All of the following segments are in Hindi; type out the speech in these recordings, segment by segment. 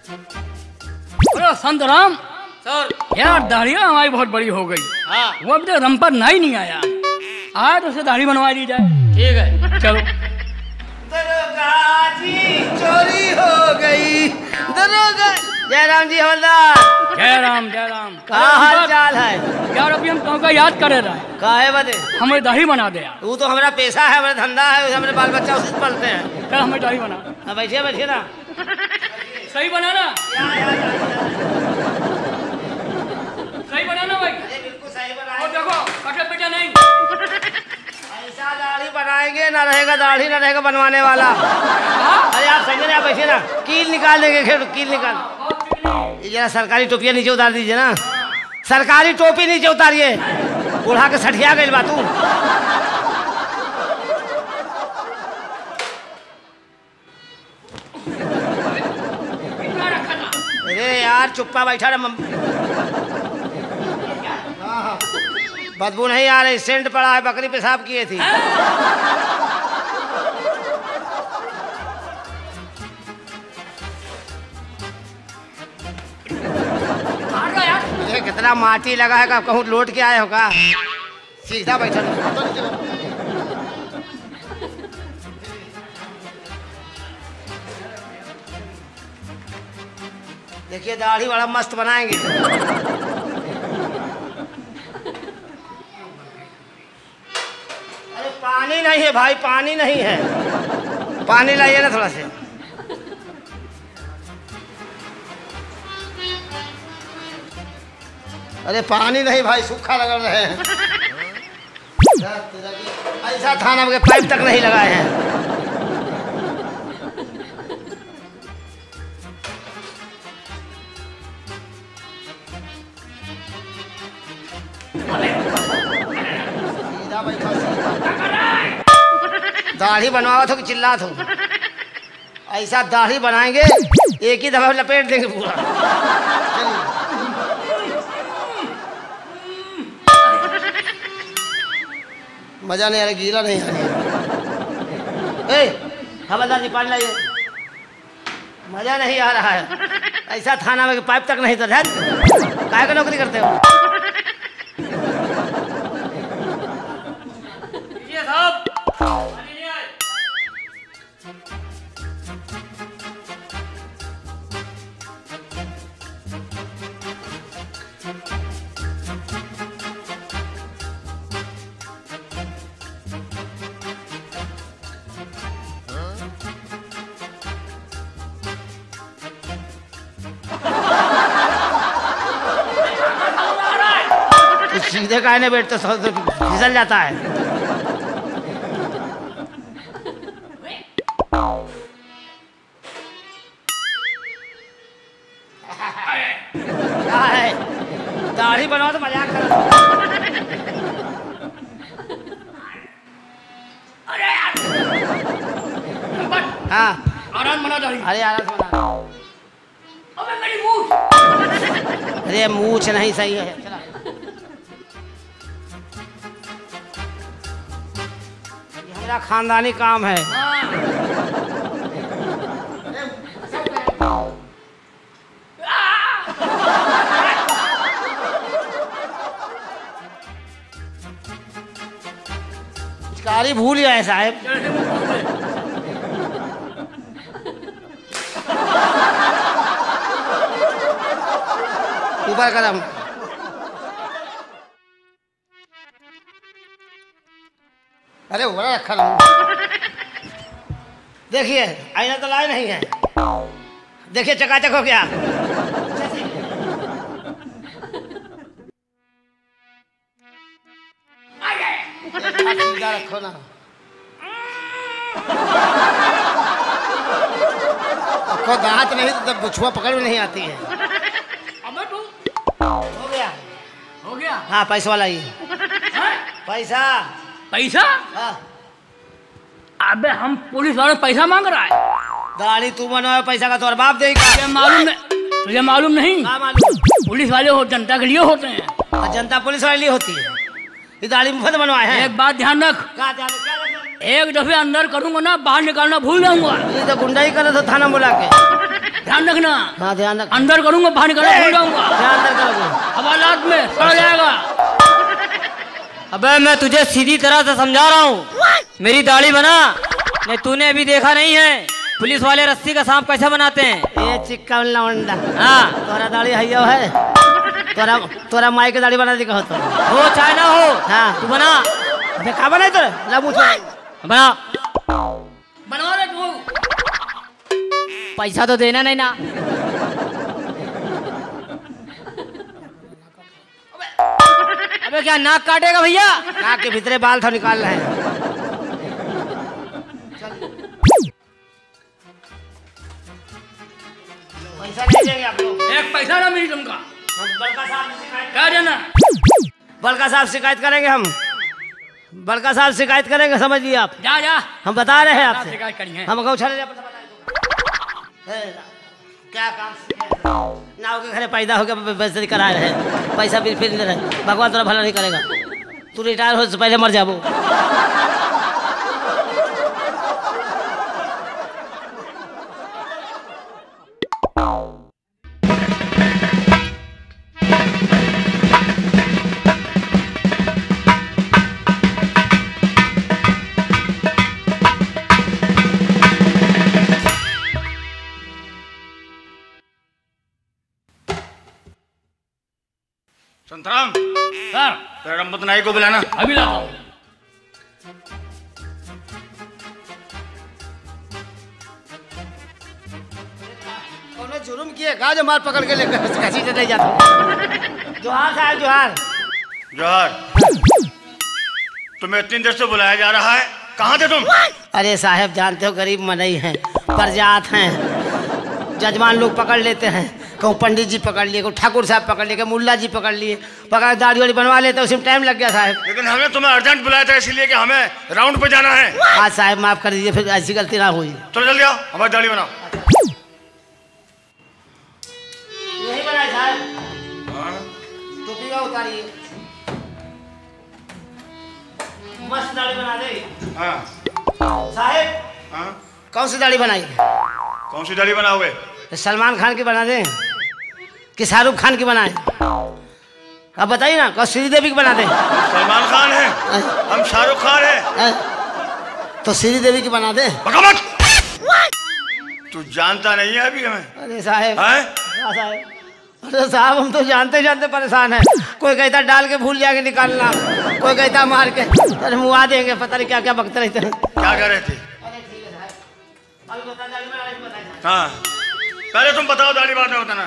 अरे संतराम सर यार दाढ़ियाँ हमारी बहुत बड़ी हो गई। हाँ वो अब तक रंपर नहीं आया। आज उसे दाढ़ी बनवा दी जाए। ठीक है। चलो। दरोगा जी चोरी हो गई। दरोगा जयराम जी हवलदार। जय राम जय राम। क्या हाल चाल है? यार अभी हम तुमका याद करे रहे, काहे बदे? हमें दाढ़ी बना दे यार। वो तो हमारा पैसा है, हमारा धंधा है, हमारे बाल बच्चा उसी से पलते हैं। चल हमें दाढ़ी बना। हाँ बैठिए बैठिए ना। सही बनाना, सही बनाना भाई। बिल्कुल सही और बनाएंगे। देखो कटे पिटे नहीं। ऐसा दाढ़ी बनाएंगे, ना रहेगा दाढ़ी ना रहेगा बनवाने वाला। अरे आप समझे ना, आप बैठिए ना। कील निकाल देंगे, खेल कील निकाल। ये जरा सरकारी टोपियाँ नीचे उतार दीजिए ना। सरकारी टोपी नीचे उतारिए, बूढ़ा के सठिया गई बा तू। अरे यार चुप्पा बैठा रहा। हाँ बदबू नहीं आ रही, सेंट पड़ा है, बकरी पेशाब किए थी। ये कितना माटी लगा है, का कहूँ लौट के आए हो का? सीधा बैठा देखिए दाढ़ी बड़ा मस्त बनाएंगे। अरे पानी नहीं है भाई, पानी नहीं है। पानी लाइए ना थोड़ा से। अरे पानी नहीं भाई, सूखा लगा रहे हैं। ऐसा थाना में पाइप तक नहीं लगाए हैं। सीधा बैठा, दाढ़ी बनवाओ तो कि चिल्लात हो? ऐसा दाढ़ी बनाएंगे एक ही दफा लपेट देंगे पूरा। मजा नहीं आ रहा, गीला नहीं आ रहा। हवलदार जी पानी लाइए। मजा नहीं आ रहा है। ऐसा थाना में पाइप तक नहीं था। काहे का नौकरी करते हो? साहब सीधे काहे नहीं बैठते, फिसल जाता है। क्या है? दाढ़ी बनाओ तो मजाक करो। अरे यार हाँ आराम बना दाढ़ी। अरे आराम से बना। अबे मेरी मूंछ। अरे मूछ नहीं सही है। चला ये हमारा खानदानी काम है। पिचकारी भूल गया है साहब। ऊपर कदम। अरे बड़ा रखा रहूं। देखिए आईना तो लाए नहीं है। देखिए चकाचक हो गया। सीधा रखो ना। रखो, दांत नहीं तो बुछुआ पकड़ में नहीं आती है। अबे तू हो गया, हो गया। हाँ पैसा वाला ही पैसा। पैसा? हाँ अबे हम पुलिस वालों से पैसा मांग रहा है। दाढ़ी तू बनवाए, पैसा का तोर बाप देगा। तुझे मालूम नहीं? तुझे मालूम नहीं? हाँ मालूम। पुलिस वाले हो जनता के लिए होते हैं। और जनता पुलिस वाले लिए होती है। ये दाढ़ी मुफ्त बनवाए हैं। एक बात ध्यान रख, क्या ध्यान रख? एक दफे अंदर करूंगा ना, बाहर निकालना भूल जाऊंगा। ये तो गुंडा ही करे तो थाना बुला के। ध्यान ध्यान रखना। हाँ ध्यान रख। अंदर करूंगा, बाहर निकलना भूल जाऊंगा। ध्यान अंदर करोगे, हवालात में सड़ जाएगा। अबे मैं तुझे सीधी तरह से समझा रहा हूँ, मेरी दाढ़ी बना। नहीं तूने अभी देखा नहीं है पुलिस वाले रस्सी का सांप कैसे बनाते हैं? ये चिक्का लवंडा। हाँ तोरा दाढ़ी हैया है, तोरा माई के दाढ़ी बना दी कहो तो हो चाहे ना हो। हाँ तू बना। देखा बना तो लाबू बना। बनवा दे तू। पैसा तो देना नहीं ना। अबे क्या नाक काटेगा भैया? नाक के भीतरे बाल था निकाल रहे हैं। पैसा नहीं देंगे आप लोग। एक पैसा ना मिली तुमका। बड़का साहब से शिकायत क्या देना? बड़का साहब शिकायत करेंगे हम। बड़का साहब शिकायत करेंगे, समझिए आप। जा जा। हम बता रहे हैं आपसे। शिकायत करी है। हम गौशाला क्या काम नाव के घरे पैदा होकर बेइज्जती करा रहे हैं, पैसा भी फिर नहीं रहे। भगवान तोरा भला नहीं करेगा, तू रिटायर हो से पहले मर जाबो। संतराम, सर तेरा रंबत नाई को बुलाना। अभी लाता हूँ। उन्होंने जुर्म किए कहा जो मार पकड़ के लेकर कसी से नहीं जाता। जोहार साहब जोहार। जोहार। तुम्हें इतनी देर से बुलाया जा रहा है, कहाँ थे तुम? अरे साहब जानते हो गरीब मनई हैं, प्रजात हैं, जजमान लोग पकड़ लेते हैं। कहूँ पंडित जी पकड़ लिए, कहूँ ठाकुर साहब पकड़ लिए, कहूँ मुल्ला जी पकड़ लिए, पकड़ दाढ़ी वाड़ी बनवा लेते, उसी में टाइम लग गया साहब। लेकिन हमने तुम्हें अर्जेंट बुलाया था इसलिए कि हमें राउंड पे जाना है। आज साहब माफ कर दीजिए, फिर ऐसी गलती ना हुई। चलो जल्दी आओ, हमारी दाढ़ी बनाओ। यही बनाए साहब, टोपी का उतारिए, मस्त दाढ़ी बना दे। हाँ साहब हाँ, कौन सी दाढ़ी बनाई? कौन सी दाढ़ी बनाओगे? सलमान खान की बना दें कि शाहरुख खान की बनाए? अब बताइए ना, कौन श्रीदेवी की बना दें? सलमान खान है, हम शाहरुख खान है। तो श्रीदेवी की बना दें। बकमत! तू जानता नहीं है अभी हमें। अरे साहब, हैं? अरे साहब हम तो जानते जानते परेशान है। कोई कहता डाल के भूल जाके निकालना, कोई कहता मार के अरे मुआ देंगे, पता नहीं क्या क्या बकते रहते हैं। क्या कर रहे थे? अरे ठीक है साहब, अभी बता बताइए। हाँ पहले तुम बताओ, दाढ़ी बाद में बताना।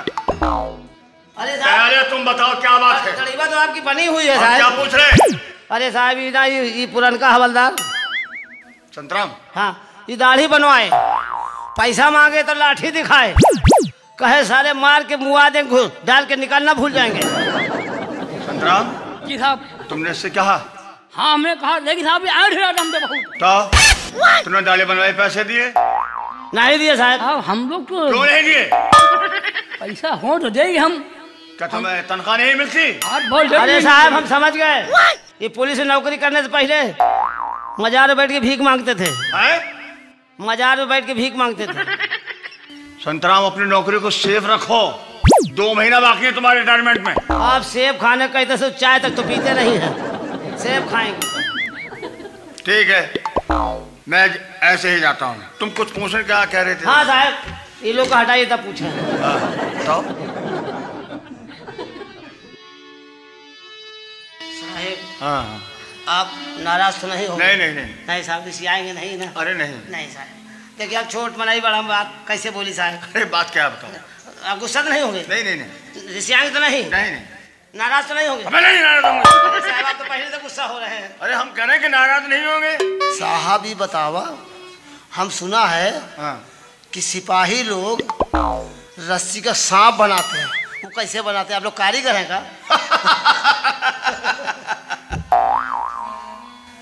अरे साहब पहले तुम बताओ क्या बात है? दाढ़ी तो आपकी बनी हुई है हम क्या साहब। पूछ रहे? अरे साहब ये पुरनका हवलदार संतराम, हाँ ये दाढ़ी बनवाए, पैसा मांगे तो लाठी दिखाए, कहे सारे मार के मुआ दें, डाल के निकालना भूल जाएंगे। संतराम जी साहब। तुमने इससे कहा? हाँ हमने कहा, लेकिन साहब ये ऐड रहा था हमसे बहुत। तो तुमने दाढ़ी बनवाई, पैसे दिए? नहीं दिए साहब। साहब हम लोग तो क्यों नहीं दिए? पैसा हो तो देंगे हम। क्या तुम्हें तनख्वाह नहीं मिलती? आज बोल अरे साहब हम समझ गए, ये पुलिस में नौकरी करने से पहले मजार में बैठ के भीख मांगते थे। हैं? मजार में बैठ के भीख मांगते थे। संतराम अपनी नौकरी को सेफ रखो, 2 महीना बाकी है तुम्हारे रिटायरमेंट में। आप सेब खाने कहते से चाय तक तो पीते नहीं हैं, सेब खाएंगे। ठीक है, मैं ऐसे ही जाता हूँ। तुम कुछ पूछने क्या कह रहे थे? हाँ साहब ये लोग को हटाइए तब पूछे। बताओ। साहब हाँ आप नाराज तो नहीं हो? नहीं नहीं नहीं नहीं साहब इसी आएंगे नहीं ना? अरे नहीं नहीं साहब देखिए आप छोट मनाई बड़ा बात कैसे बोली साहब? अरे बात क्या है बताओ। आप गुस्सा तो नहीं होंगे? नहीं नहीं नहीं रिसियांग तो नहीं? नहीं नहीं नाराज तो नहीं होंगे? अबे नहीं नाराज होंगे। साहब आप तो पहले से गुस्सा हो रहे हैं। अरे हम कह रहे हैं कि नाराज नहीं होंगे। साहब ही बतावा, हम सुना है हाँ कि सिपाही लोग रस्सी का सांप बनाते हैं, वो कैसे बनाते हैं? आप लोग कारीगर हैं का?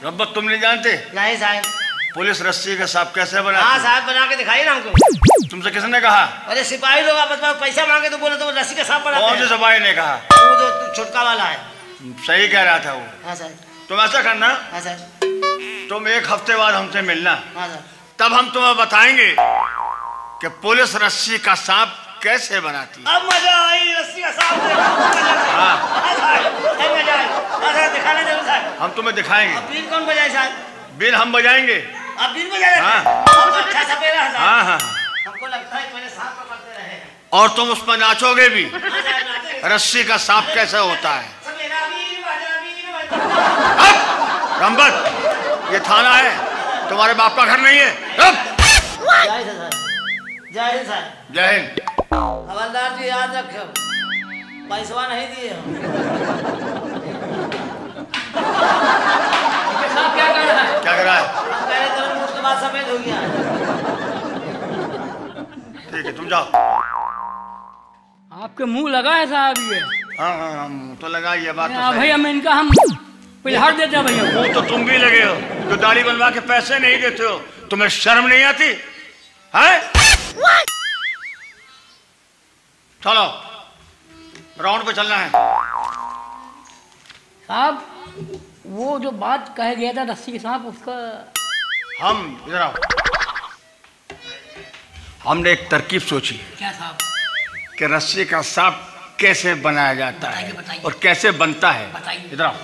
रब्बत तुम नहीं जानते? नहीं साहब। पुलिस रस्सी का सांप कैसे हाँ बनाती? साहब बना के दिखाइए ना हमको। तुमसे किसने कहा? अरे सिपाही लोग आपस में पैसा मांगे तो बोले तो रस्सी का सांप बनाते कौन हैं। से सिपाही ने कहा? वो जो छुटका वाला है। सही कह रहा था वो। हाँ सर। तुम ऐसा करना, हाँ सर। 1 हफ्ते बाद हमसे मिलना, हाँ सर। तब हम तुम्हें बताएंगे कि पुलिस रस्सी का सांप कैसे बनाती है। अब मजा आई रस्सी का सांप देखा। दिखाने दो साहब। हम तुम्हें दिखाएंगे। अब बीन कौन बजाए साहब? बिल हम बजाएंगे। अब बीन बजाए? हाँ। अब अच्छा सपेरा है साहब। हाँ हाँ। हमको लगता है पहले सांप पकड़ते रहे और तुम उस पर नाचोगे भी। रस्सी का सांप कैसे होता है। सपेरा बीन बजा बीन बजा। रंबत, ये थाना है, तुम्हारे बाप का घर नहीं है। जय हिंद सर। जय हिंद सर। जय हिंद। हवलदार जी याद रखो, पैसवा नहीं दिए हो। साहब क्या कर रहा है? क्या कर रहा है? अब कह रहे तुरंत उसके बाद सफेद हो गया। ठीक है, तुम जाओ। आपके मुंह लगा है साहब ये। हाँ हाँ हाँ, मुंह तो लगा, ये बात तो हाँ सही भैया, मैं इनका हम पिलहार देते हैं भैया। मुंह तो तुम भी लगे हो, जो दाढ़ी बनवा के पैसे नहीं देते हो। तुम्हें शर्म नहीं आती है? चलो, राउंड पे चलना है। साहब, वो जो बात कह गया था रस्सी के सांप, उसका हम इधर आओ। हमने एक तरकीब सोची क्या साहब? कि रस्सी का सांप कैसे बनाया जाता है बताइए। और कैसे बनता है। बताइए। इधर आओ।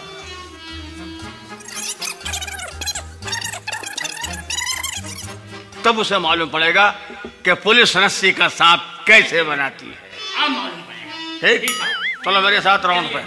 तब उसे मालूम पड़ेगा कि पुलिस रस्सी का सांप कैसे बनाती है। आप मालूम पड़ेगा। ठीक, चलो मेरे साथ राउंड पे।